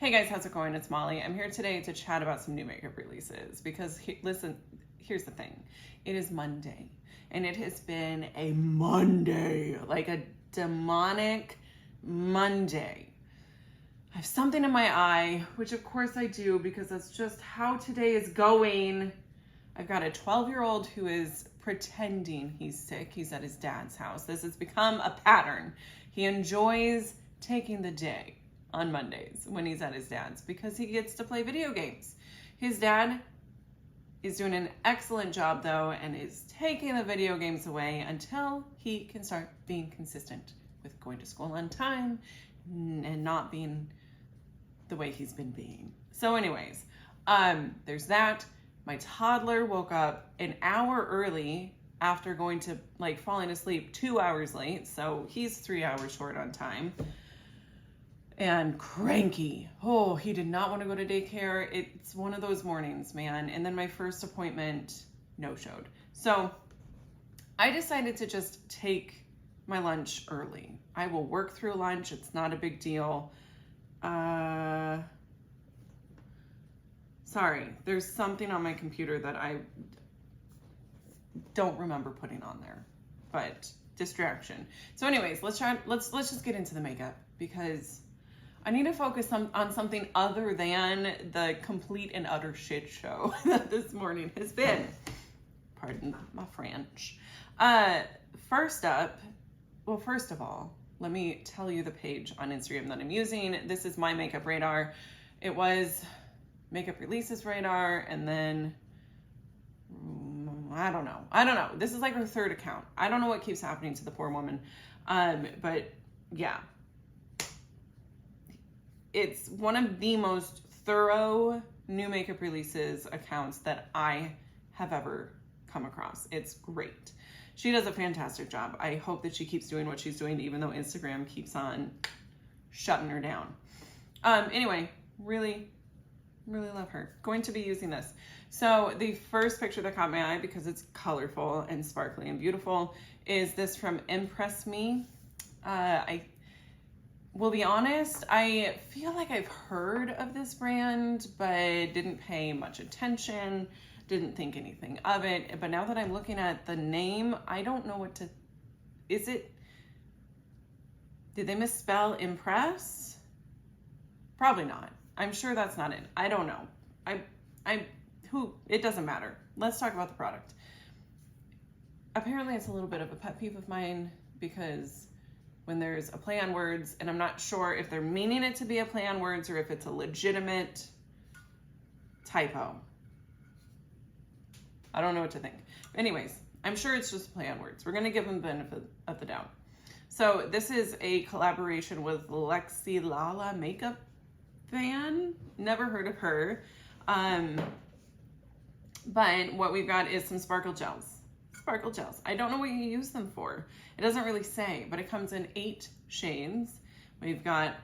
Hey guys, how's it going? It's Molly. I'm here today to chat about some new makeup releases because listen, here's the thing. It is Monday and it has been a Monday, like a demonic Monday. I have something in my eye, which of course I do because that's just how today is going. I've got a 12-year-old who is pretending he's sick. He's at his dad's house. This has become a pattern. He enjoys taking the day on Mondays when he's at his dad's because he gets to play video games. His dad is doing an excellent job though and is taking the video games away until he can start being consistent with going to school on time and not being the way he's been being. So anyways, there's that. My toddler woke up an hour early after going to falling asleep 2 hours late. So he's 3 hours short on time. And cranky. Oh, he did not want to go to daycare. It's one of those mornings, man. And then my first appointment no-showed. So I decided to just take my lunch early. I will work through lunch. It's not a big deal. Sorry, there's something on my computer that I don't remember putting on there, but distraction. So anyways, let's just get into the makeup because I need to focus on something other than the complete and utter shit show that this morning has been. Pardon my French. First of all, let me tell you the page on Instagram that I'm using. This is My Makeup Radar. It was Makeup Releases Radar, and then I don't know. This is like her third account. I don't know what keeps happening to the poor woman. But yeah. It's one of the most thorough new makeup releases accounts that I have ever come across. It's great. She does a fantastic job. I hope that she keeps doing what she's doing, even though Instagram keeps on shutting her down. Anyway, really love her. Going to be using this. So the first picture that caught my eye because it's colorful and sparkly and beautiful is this from Impress Me. I will be honest, I feel like I've heard of this brand, but didn't pay much attention, didn't think anything of it. But now that I'm looking at the name, I don't know what to, did they misspell Impress? Probably not. I'm sure that's not it. I don't know. It doesn't matter. Let's talk about the product. Apparently it's a little bit of a pet peeve of mine because when there's a play on words, and I'm not sure if they're meaning it to be a play on words or if it's a legitimate typo. I don't know what to think. Anyways, I'm sure it's just a play on words. We're gonna give them the benefit of the doubt. So this is a collaboration with Lexi Lala Makeup Fan. Never heard of her. But what we've got is some sparkle gels. Sparkle gels. I don't know what you use them for. It doesn't really say, but it comes in 8 shades. We've got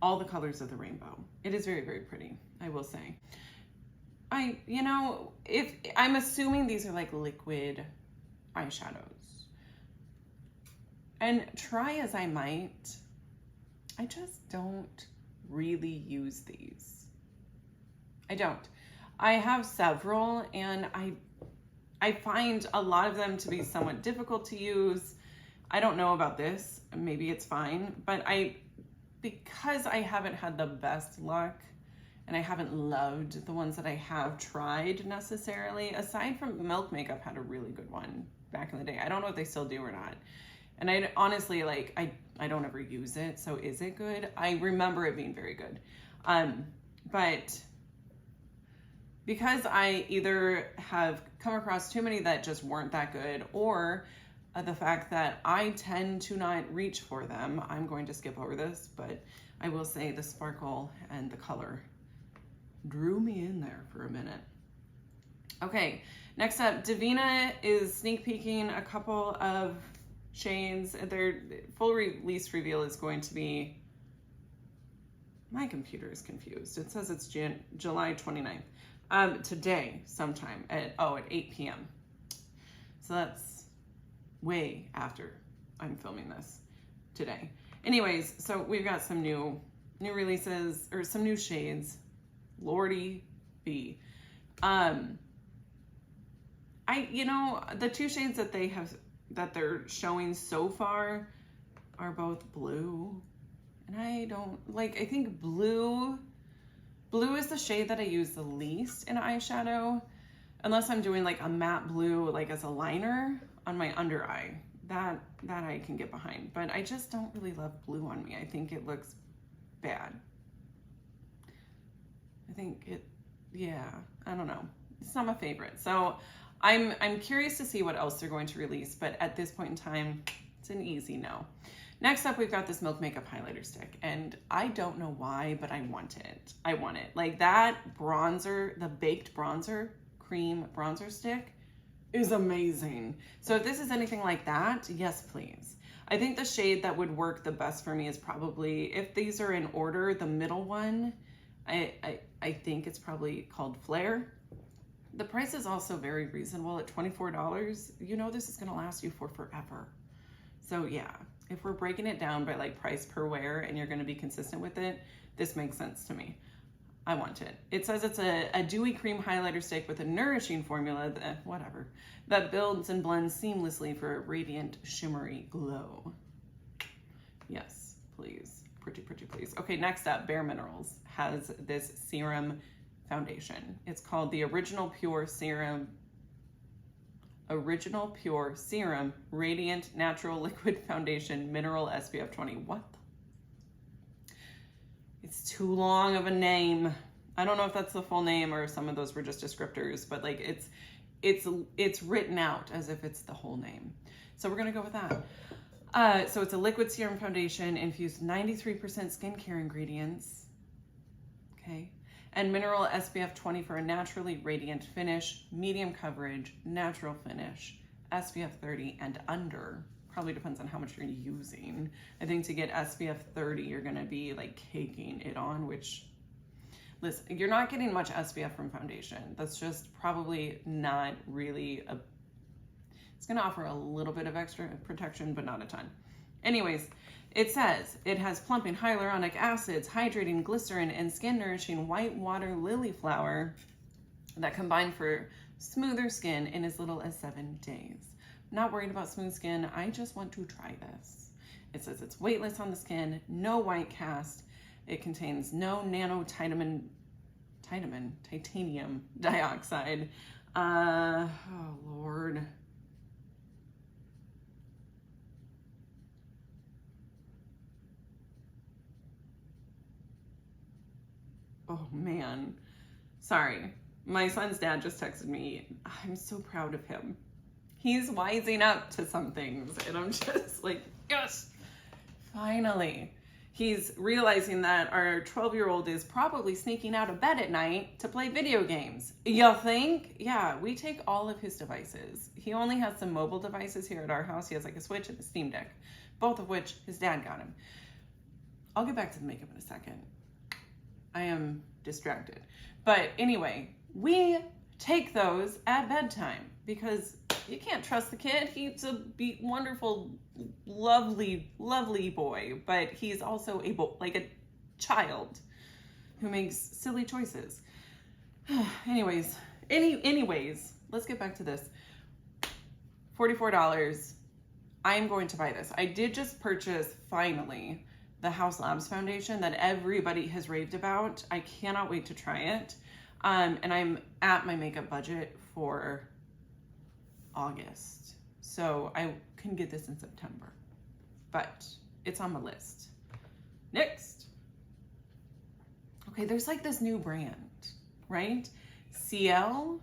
all the colors of the rainbow. It is very, very pretty, I will say. If I'm assuming these are like liquid eyeshadows. And try as I might, I just don't really use these. I don't. I have several and I find a lot of them to be somewhat difficult to use. I don't know about this, maybe it's fine, but because I haven't had the best luck and I haven't loved the ones that I have tried necessarily, aside from Milk Makeup had a really good one back in the day. I don't know if they still do or not. And I honestly, I don't ever use it, so is it good? I remember it being very good. But because I either have come across too many that just weren't that good, or the fact that I tend to not reach for them, I'm going to skip over this, but I will say the sparkle and the color drew me in there for a minute. Okay, next up, Davina is sneak peeking a couple of shades. Their full release reveal is going to be, my computer is confused. It says it's July 29th. Today sometime at 8 p.m. So that's way after I'm filming this today. Anyways, so we've got some new new releases or some new shades. Lordy B. The two shades that they're showing so far are both blue. And I think blue is the shade that I use the least in eyeshadow, unless I'm doing like a matte blue, like as a liner on my under eye. That I can get behind, but I just don't really love blue on me. I think it looks bad. I don't know. It's not my favorite. So I'm curious to see what else they're going to release, but at this point in time, it's an easy no. Next up, we've got this Milk Makeup highlighter stick, and I don't know why, but I want it. I want it. Like that bronzer, the baked bronzer, cream bronzer stick is amazing. So if this is anything like that, yes, please. I think the shade that would work the best for me is probably, if these are in order, the middle one, I think it's probably called Flare. The price is also very reasonable at $24. You know this is gonna last you for forever. So yeah, if we're breaking it down by like price per wear and you're gonna be consistent with it, this makes sense to me. I want it. It says it's a dewy cream highlighter stick with a nourishing formula, that builds and blends seamlessly for a radiant, shimmery glow. Yes, please. Pretty, please. Okay, next up, Bare Minerals has this serum foundation. It's called the Original Pure Serum Radiant Natural Liquid Foundation Mineral SPF 20. What? It's too long of a name. I don't know if that's the full name or some of those were just descriptors, but like it's written out as if it's the whole name. So we're gonna go with that. So it's a liquid serum foundation infused 93% skincare ingredients. Okay. And mineral SPF 20 for a naturally radiant finish, medium coverage, natural finish, SPF 30 and under. Probably depends on how much you're using. I think to get SPF 30, you're gonna be like caking it on, which, listen, you're not getting much SPF from foundation. That's just probably not really it's gonna offer a little bit of extra protection, but not a ton. Anyways, it says it has plumping hyaluronic acids, hydrating glycerin, and skin nourishing white water lily flower that combine for smoother skin in as little as 7 days. Not worried about smooth skin. I just want to try this. It says it's weightless on the skin, no white cast. It contains no titanium dioxide. Oh Lord. Oh man. Sorry. My son's dad just texted me. I'm so proud of him. He's wising up to some things, and I'm just like, yes, finally. He's realizing that our 12-year-old is probably sneaking out of bed at night to play video games. You think? Yeah, we take all of his devices. He only has some mobile devices here at our house. He has like a Switch and a Steam Deck, both of which his dad got him. I'll get back to the makeup in a second. I am distracted. But anyway, we take those at bedtime because you can't trust the kid. He's a wonderful, lovely, lovely boy, but he's also like a child who makes silly choices. Anyways, let's get back to this. $44. I'm going to buy this. I did just purchase, finally, the House Labs foundation that everybody has raved about. I cannot wait to try it. And I'm at my makeup budget for August. So I can get this in September, but it's on my list. Next. Okay, there's like this new brand, right? CL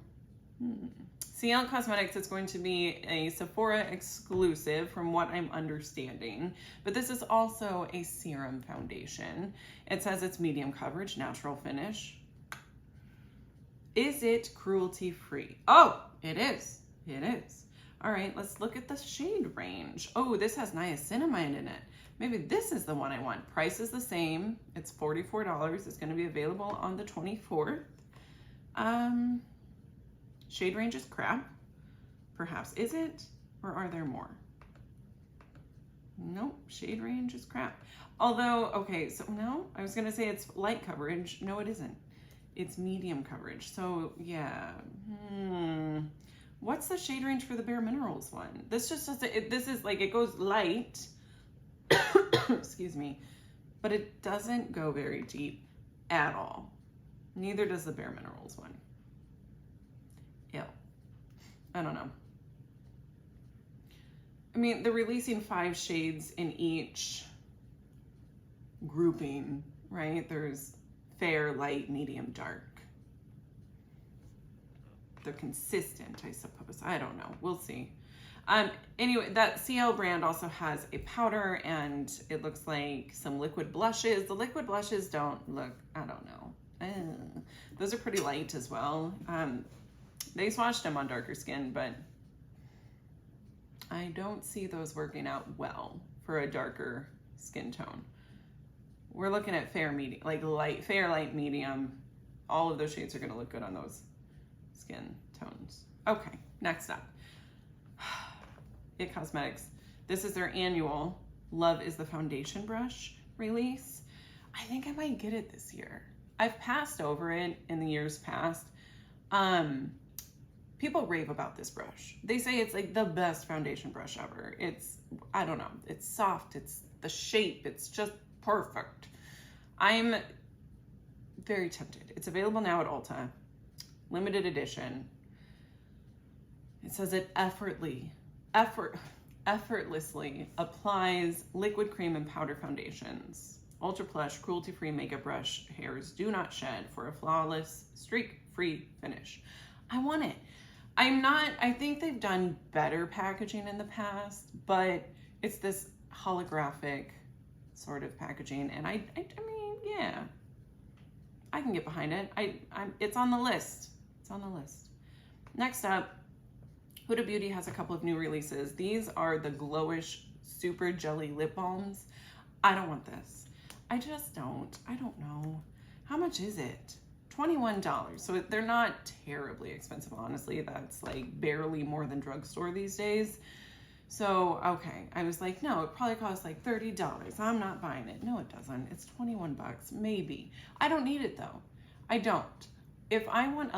Cosmetics is going to be a Sephora exclusive from what I'm understanding, but this is also a serum foundation. It says it's medium coverage, natural finish. Is it cruelty free? Oh, it is. It is. All right, let's look at the shade range. Oh, this has niacinamide in it. Maybe this is the one I want. Price is the same. It's $44. It's going to be available on the 24th. Shade range is crap. Perhaps. Is it? Or are there more? Nope, shade range is crap. Although, okay, so no, I was gonna say it's light coverage. No, it isn't. It's medium coverage. So yeah, what's the shade range for the Bare Minerals one? This just does it. This is like, it goes light, excuse me, but it doesn't go very deep at all. Neither does the Bare Minerals one. Ew. I don't know. I mean, they're releasing 5 shades in each grouping, right? There's fair, light, medium, dark. They're consistent, I suppose. I don't know. We'll see. Anyway, that CL brand also has a powder, and it looks like some liquid blushes. The liquid blushes don't look, I don't know. Those are pretty light as well. They swatched them on darker skin, but I don't see those working out well for a darker skin tone. We're looking at fair, medium, like light, fair, light, medium. All of those shades are going to look good on those skin tones. Okay, next up. It Cosmetics. This is their annual Love is the Foundation Brush release. I think I might get it this year. I've passed over it in the years past. People rave about this brush. They say it's like the best foundation brush ever. It's, I don't know, it's soft, it's the shape, it's just perfect. I'm very tempted. It's available now at Ulta, limited edition. It says it effortlessly applies liquid, cream, and powder foundations. Ultra plush, cruelty-free makeup brush hairs do not shed for a flawless, streak-free finish. I want it. I think they've done better packaging in the past, but it's this holographic sort of packaging, and I mean, yeah, I can get behind it. It's on the list. It's on the list. Next up, Huda Beauty has a couple of new releases. These are the Glowish Super Jelly Lip Balms. I don't want this. I just don't. I don't know. How much is it? $21. So they're not terribly expensive, honestly. That's like barely more than drugstore these days. So, okay. I was like, no, it probably costs like $30. I'm not buying it. No, it doesn't. It's 21 bucks, maybe. I don't need it though. I don't. If I want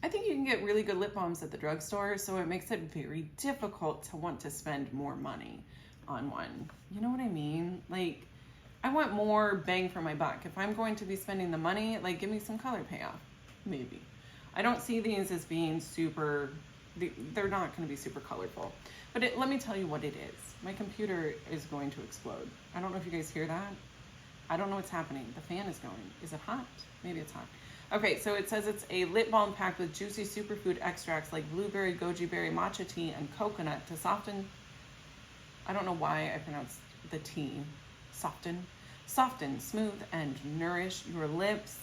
I think you can get really good lip balms at the drugstore, so it makes it very difficult to want to spend more money on one. You know what I mean? Like, I want more bang for my buck. If I'm going to be spending the money, like, give me some color payoff, maybe. I don't see these as being super, they're not going to be super colorful. But let me tell you what it is. My computer is going to explode. I don't know if you guys hear that. I don't know what's happening. The fan is going. Is it hot? Maybe it's hot. Okay, so it says it's a lip balm packed with juicy superfood extracts like blueberry, goji berry, matcha tea, and coconut to soften, I don't know why I pronounced the tea, soften, smooth, and nourish your lips.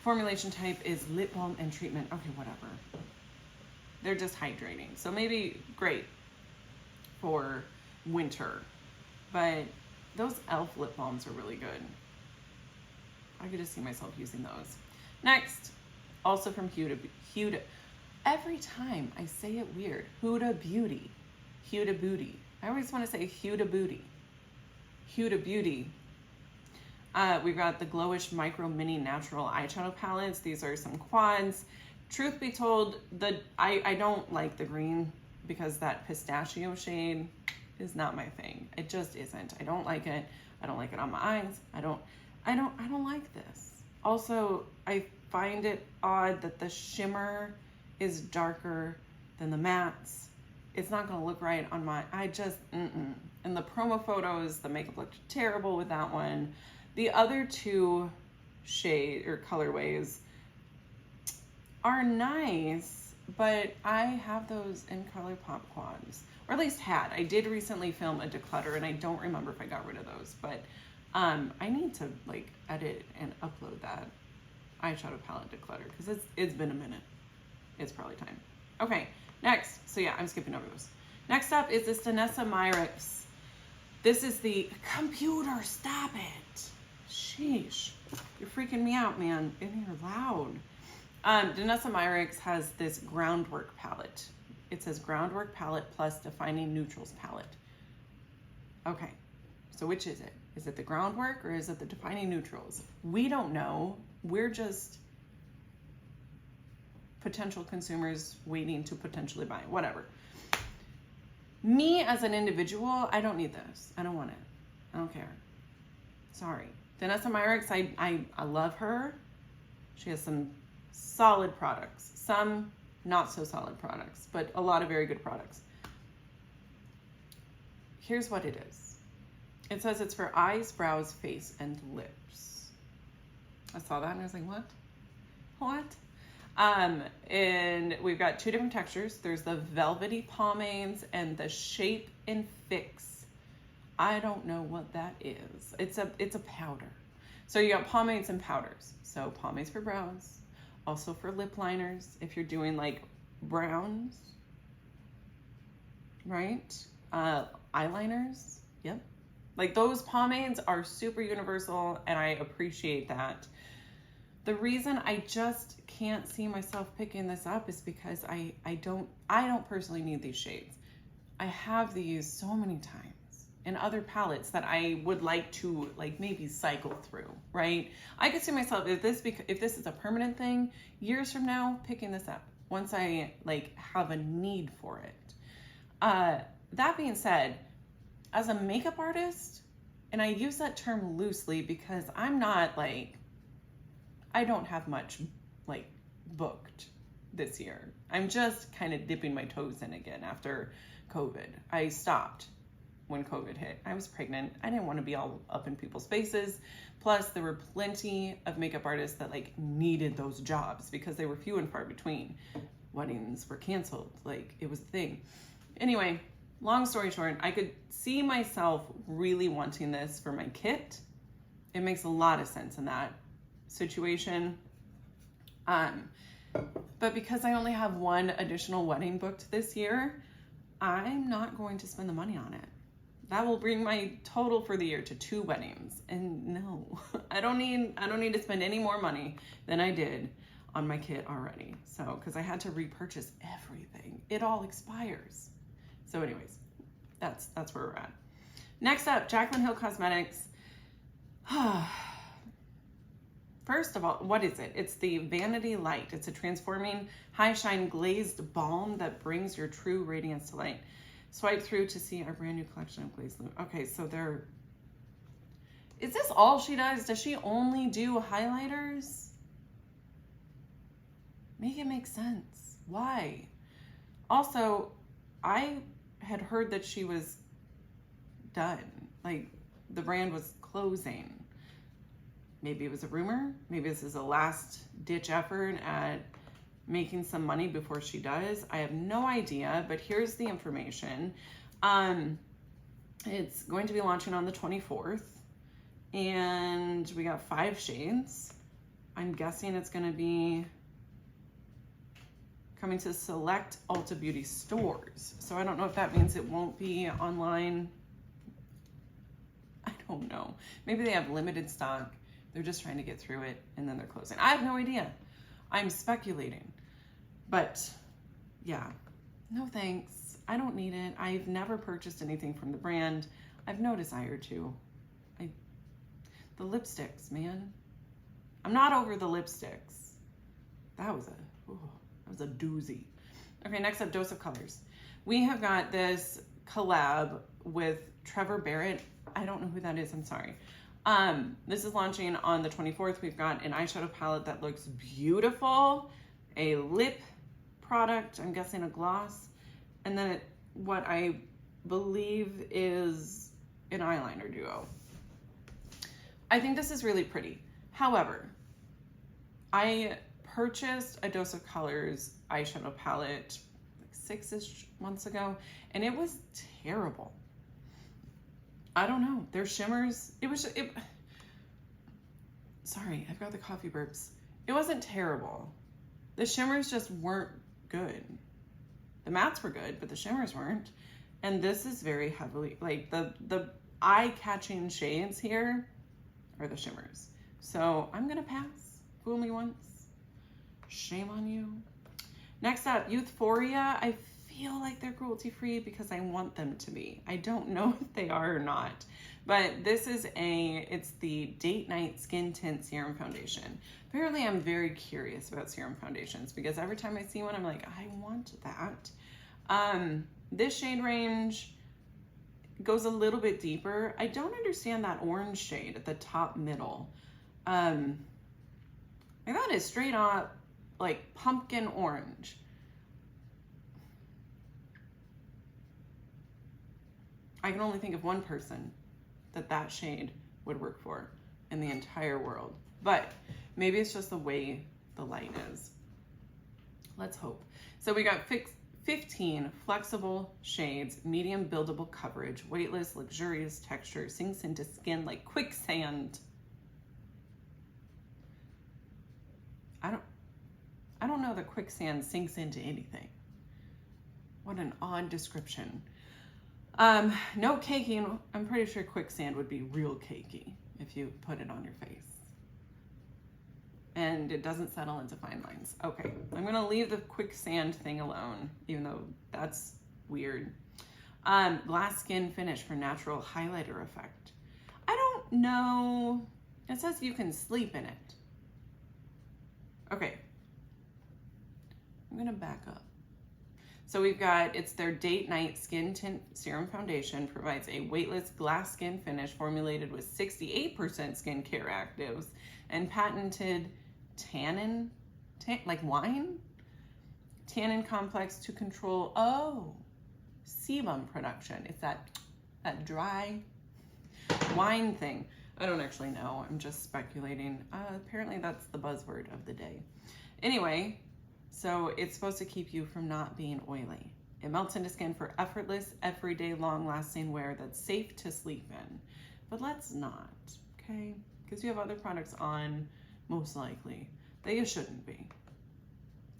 Formulation type is lip balm and treatment. Okay, whatever. They're just hydrating. So maybe great for winter, but those e.l.f. lip balms are really good. I could just see myself using those. Next, also from Huda. Every time I say it weird. Huda Beauty. I always want to say Huda Beauty. We've got the Glowish Micro Mini Natural Eyeshadow Palettes. These are some quads. Truth be told, I don't like the green because that pistachio shade is not my thing. It just isn't. I don't like it. I don't like it on my eyes. I don't like this. Also, I find it odd that the shimmer is darker than the mattes. It's not gonna look right on my, In the promo photos, the makeup looked terrible with that one. The other two shade or colorways are nice, but I have those in ColourPop quads, or at least had. I did recently film a declutter, and I don't remember if I got rid of those, but I need to like edit and upload that eyeshadow palette declutter because it's been a minute. It's probably time. Okay, next. So yeah, I'm skipping over those. Next up is this Danessa Myricks. This is the computer. Stop it. Sheesh. You're freaking me out, man. And you're loud. Danessa Myricks has this Groundwork palette. It says Groundwork Palette plus Defining Neutrals Palette. Okay, so which is it? Is it the Groundwork or is it the Defining Neutrals? We don't know. We're just potential consumers waiting to potentially buy, whatever. Me as an individual, I don't need this. I don't want it. I don't care. Sorry. Vanessa Myricks, I love her. She has some solid products, some not so solid products, but a lot of very good products. Here's what it is. It says it's for eyes, brows, face, and lips. I saw that and I was like, what? What? And we've got two different textures. There's the velvety pomades and the shape and fix. I don't know what that is. It's a powder. So you got pomades and powders. So pomades for brows, also for lip liners. If you're doing like browns, right? Eyeliners, yep. Like those pomades are super universal and I appreciate that. The reason I just can't see myself picking this up is because I don't personally need these shades. I have these so many times in other palettes that I would like to like maybe cycle through, right? I could see myself if this is a permanent thing, years from now picking this up once I like have a need for it. That being said, as a makeup artist, and I use that term loosely because I'm not like, I don't have much like booked this year. I'm just kind of dipping my toes in again after COVID. I stopped when COVID hit. I was pregnant. I didn't want to be all up in people's faces. Plus there were plenty of makeup artists that like needed those jobs because they were few and far between. Weddings were canceled. Like it was a thing. Anyway, long story short, I could see myself really wanting this for my kit. It makes a lot of sense in that situation. But because I only have one additional wedding booked this year, I'm not going to spend the money on it. That will bring my total for the year to 2 weddings. And no, I don't need to spend any more money than I did on my kit already. So, because I had to repurchase everything. It all expires. So anyways, that's where we're at. Next up, Jaclyn Hill Cosmetics. First of all, what is it? It's the Vanity Light. It's a transforming high shine glazed balm that brings your true radiance to light. Swipe through to see our brand new collection of glazed lume. Okay, so is this all she does? Does she only do highlighters? Make it make sense. Why? Also, I had heard that she was done. Like the brand was closing. Maybe it was a rumor. Maybe this is a last ditch effort at making some money before she does. I have no idea, but here's the information. It's going to be launching on the 24th and we got 5 shades. I'm guessing it's going to be coming to select Ulta Beauty stores. So I don't know if that means it won't be online. I don't know. Maybe they have limited stock. They're just trying to get through it and then they're closing. I have no idea. I'm speculating. But yeah, no thanks. I don't need it. I've never purchased anything from the brand. I've no desire to. The lipsticks, man. I'm not over the lipsticks. That was a doozy. Okay, next up, Dose of Colors. We have got this collab with Trevor Barrett. I don't know who that is, I'm sorry. This is launching on the 24th. We've got an eyeshadow palette that looks beautiful, a lip product, I'm guessing a gloss, and then what I believe is an eyeliner duo. I think this is really pretty. However, I purchased a Dose of Colors eyeshadow palette like 6-ish months ago, and it was terrible. I don't know. Their shimmers, sorry, I've got the coffee burps. It wasn't terrible. The shimmers just weren't good. The mattes were good, but the shimmers weren't. And this is very heavily, like the eye-catching shades here are the shimmers. So I'm gonna pass. Fool me once, shame on you. Next up, Youthforia. I feel like they're cruelty free because I want them to be. I don't know if they are or not. But this is it's the Date Night Skin Tint Serum Foundation. Apparently I'm very curious about serum foundations because every time I see one, I'm like, I want that. This shade range goes a little bit deeper. I don't understand that orange shade at the top middle. That is straight up like pumpkin orange. I can only think of one person that shade would work for in the entire world. But maybe it's just the way the light is. Let's hope. So we got 15 flexible shades, medium buildable coverage, weightless, luxurious texture, sinks into skin like quicksand. I don't know that quicksand sinks into anything. What an odd description. No caking. I'm pretty sure quicksand would be real cakey if you put it on your face. And it doesn't settle into fine lines. Okay, I'm gonna leave the quicksand thing alone, even though that's weird. Glass skin finish for natural highlighter effect. I don't know. It says you can sleep in it. Okay. I'm gonna back up. So we've got, it's their Date Night Skin Tint Serum Foundation, provides a weightless glass skin finish formulated with 68% skincare actives and patented tannin, like wine? Tannin complex to control, sebum production. It's that dry wine thing. I don't actually know, I'm just speculating. Apparently that's the buzzword of the day. Anyway, so it's supposed to keep you from not being oily. It melts into skin for effortless, everyday, long-lasting wear that's safe to sleep in. But let's not, okay? Because you have other products on, most likely, that you shouldn't be.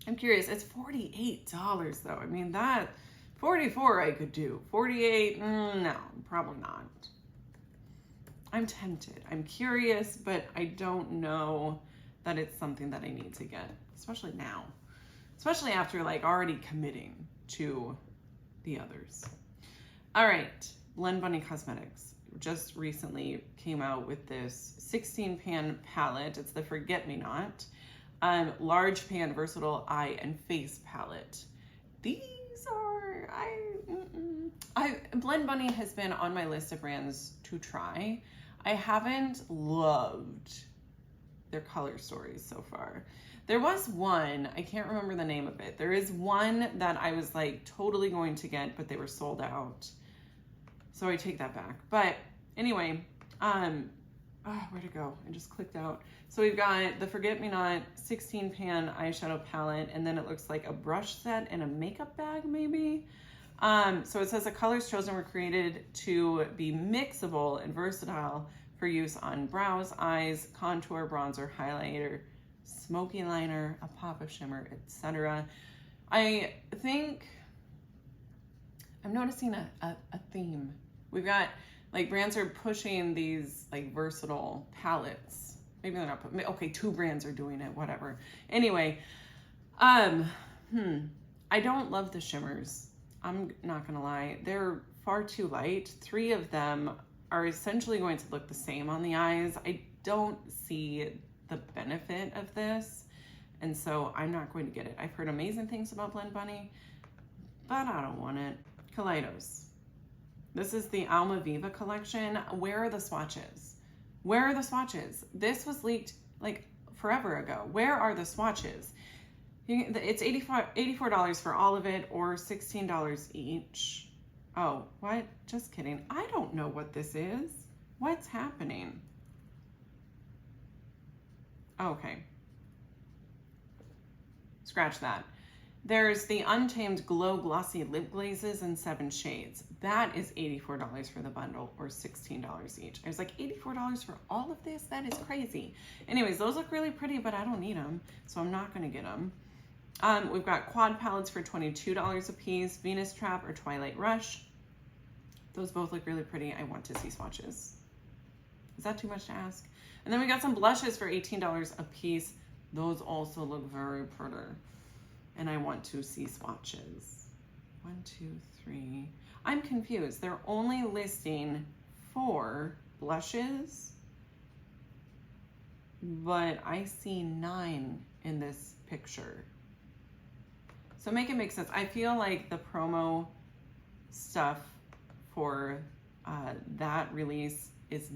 I'm curious, it's $48 though. I mean, that, 44 I could do. 48, no, probably not. I'm tempted. I'm curious, but I don't know that it's something that I need to get, especially now. Especially after like already committing to the others. All right, Blend Bunny Cosmetics just recently came out with this 16 pan palette. It's the Forget Me Not large pan versatile eye and face palette. These are, Blend Bunny has been on my list of brands to try. I haven't loved their color stories so far. There was one, I can't remember the name of it. There is one that I was like totally going to get, but they were sold out. So I take that back. But anyway, where'd it go? I just clicked out. So we've got the Forget Me Not 16 pan eyeshadow palette, and then it looks like a brush set and a makeup bag maybe. So it says the colors chosen were created to be mixable and versatile for use on brows, eyes, contour, bronzer, highlighter, smoky liner, a pop of shimmer, etc. I think I'm noticing a theme. We've got like brands are pushing these like versatile palettes. Maybe they're not, okay, 2 brands are doing it, whatever. Anyway, I don't love the shimmers. I'm not gonna lie, they're far too light. 3 of them are essentially going to look the same on the eyes. I don't see the benefit of this, and so I'm not going to get it. I've heard amazing things about Blend Bunny, but I don't want it. Kaleidos. This is the Alma Viva collection. Where are the swatches? Where are the swatches? This was leaked like forever ago. Where are the swatches? It's $84 for all of it, or $16 each. Oh, what? Just kidding. I don't know what this is. What's happening? Okay. Scratch that. There's the Untamed Glow Glossy Lip Glazes in 7 shades. That is $84 for the bundle, or $16 each. I was like, $84 for all of this? That is crazy. Anyways, those look really pretty, but I don't need them, so I'm not gonna get them. We've got quad palettes for $22 a piece, Venus Trap or Twilight Rush. Those both look really pretty. I want to see swatches. Is that too much to ask? And then we got some blushes for $18 a piece. Those also look very pretty. And I want to see swatches. 1, 2, 3. I'm confused. They're only listing 4 blushes, but I see 9 in this picture. So make it make sense. I feel like the promo stuff for that release is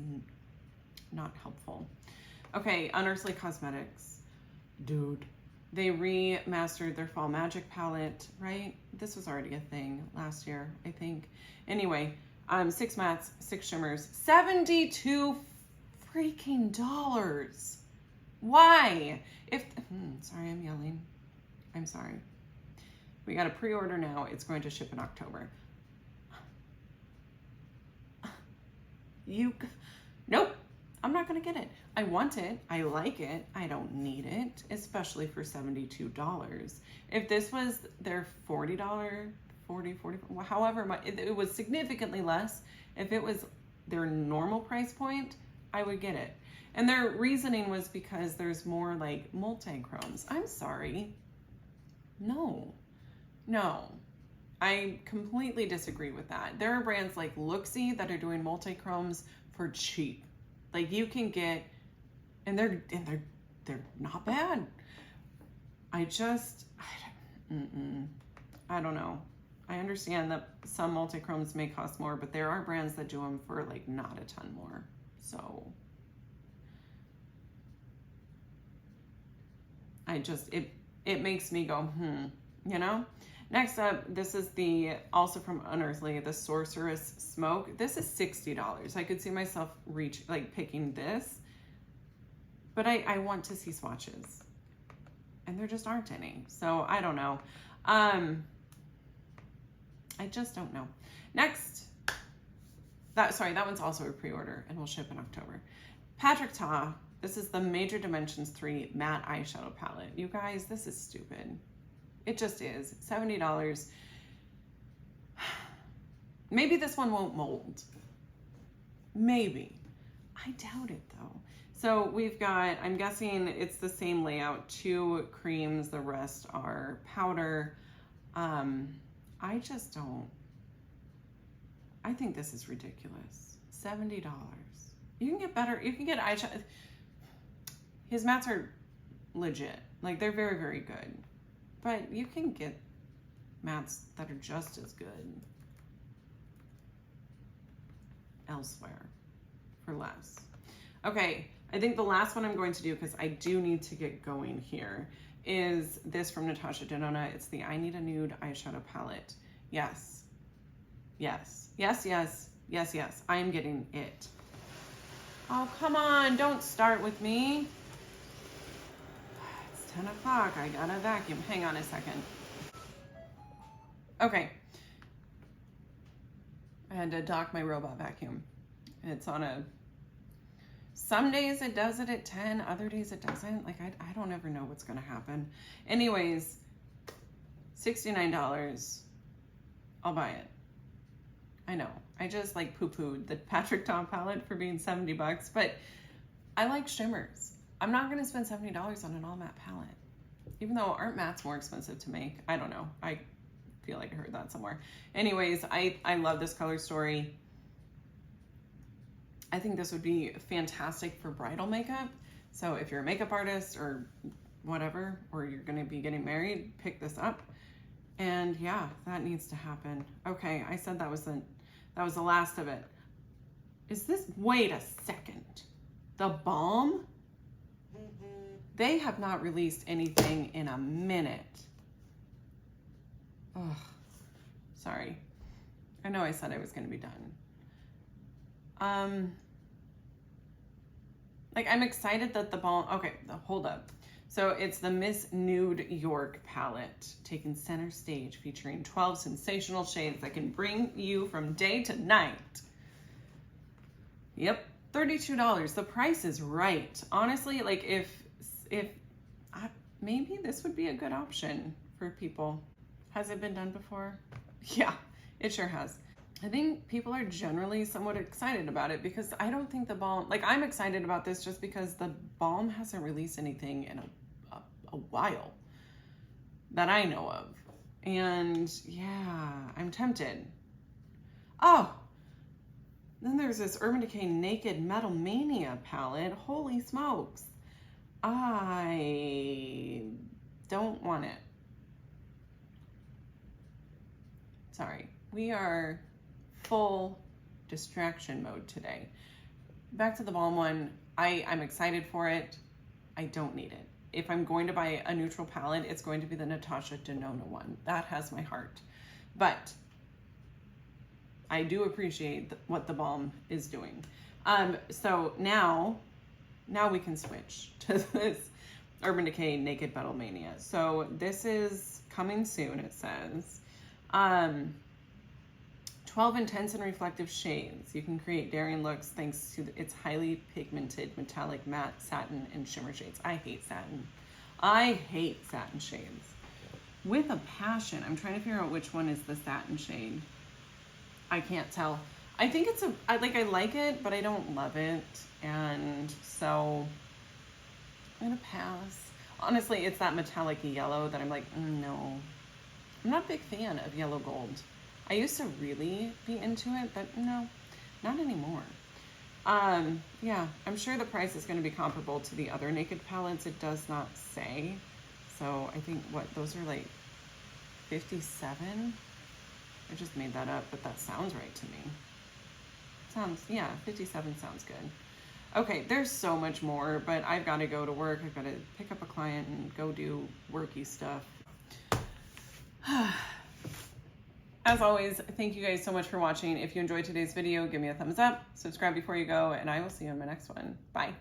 not helpful. Okay, Unearthly Cosmetics. Dude. They remastered their Fall Magic palette, right? This was already a thing last year, I think. Anyway, 6 mattes, 6 shimmers, $72 freaking dollars. Why? Sorry, I'm yelling. I'm sorry. We got a pre-order now. It's going to ship in October. Nope. I'm not going to get it. I want it. I like it. I don't need it, especially for $72. If this was their $40, 40, however much, it was significantly less. If it was their normal price point, I would get it. And their reasoning was because there's more like multi-chromes. I'm sorry. No. I completely disagree with that. There are brands like Looksy that are doing multi-chromes for cheap. Like you can get, and they're not bad. I don't know. I understand that some multi-chromes may cost more, but there are brands that do them for like not a ton more. So it makes me go, you know? Next up, this is also from Unearthly, the Sorceress Smoke. This is $60. I could see myself picking this, but I want to see swatches, and there just aren't any. So I don't know. I just don't know. Next, that one's also a pre-order and will ship in October. Patrick Ta. This is the Major Dimensions 3 matte eyeshadow palette. You guys, this is stupid. It just is. $70. Maybe this one won't mold. Maybe. I doubt it though. So we've got, I'm guessing it's the same layout, 2 creams, the rest are powder. I just don't. I think this is ridiculous. $70. You can get better, you can get eyeshadow. His mattes are legit. Like they're very, very good. But you can get mattes that are just as good elsewhere for less. Okay, I think the last one I'm going to do, because I do need to get going here, is this from Natasha Denona. It's the I Need a Nude eyeshadow palette. Yes. I am getting it. Oh, come on, don't start with me. 10 o'clock, I gotta vacuum. Hang on a second. Okay. I had to dock my robot vacuum. It's on some days it does it at 10, other days it doesn't. Like, I don't ever know what's gonna happen. Anyways, $69. I'll buy it. I know. I just like poo-pooed the Patrick Ta palette for being $70, but I like shimmers. I'm not going to spend $70 on an all matte palette, even though aren't mattes more expensive to make? I don't know. I feel like I heard that somewhere. Anyways, I love this color story. I think this would be fantastic for bridal makeup. So if you're a makeup artist or whatever, or you're going to be getting married, pick this up. And yeah, that needs to happen. Okay, I said that was the last of it. Is this, wait a second. The balm? They have not released anything in a minute. Ugh, sorry. I know I said I was going to be done. Like, I'm excited that the balm, okay, hold up. So it's the Miss Nude York palette, taking center stage, featuring 12 sensational shades that can bring you from day to night. Yep, $32. The price is right. Honestly, like maybe this would be a good option for people. Has it been done before? Yeah, it sure has. I think people are generally somewhat excited about it because I don't think the balm, like I'm excited about this just because the balm hasn't released anything in a while that I know of. And yeah, I'm tempted. Oh, then there's this Urban Decay Naked Metal Mania palette. Holy smokes. I don't want it. Sorry, we are full distraction mode today. Back to the balm one. I'm excited for it. I don't need it. If I'm going to buy a neutral palette, it's going to be the Natasha Denona one. That has my heart. But I do appreciate what the balm is doing. So now we can switch to this Urban Decay Naked Metal Mania. So this is coming soon, it says. 12 intense and reflective shades. You can create daring looks thanks to its highly pigmented metallic matte satin and shimmer shades. I hate satin. I hate satin shades with a passion. I'm trying to figure out which one is the satin shade. I can't tell. I think it's I like it, but I don't love it. And so I'm gonna pass. Honestly, it's that metallic yellow that I'm like, no. I'm not a big fan of yellow gold. I used to really be into it, but no, not anymore. Yeah, I'm sure the price is going to be comparable to the other Naked palettes. It does not say. So I think, those are like 57? I just made that up, but that sounds right to me. Yeah, 57 sounds good. Okay, there's so much more, but I've got to go to work. I've got to pick up a client and go do worky stuff. As always, thank you guys so much for watching. If you enjoyed today's video, give me a thumbs up, subscribe before you go, and I will see you in my next one. Bye.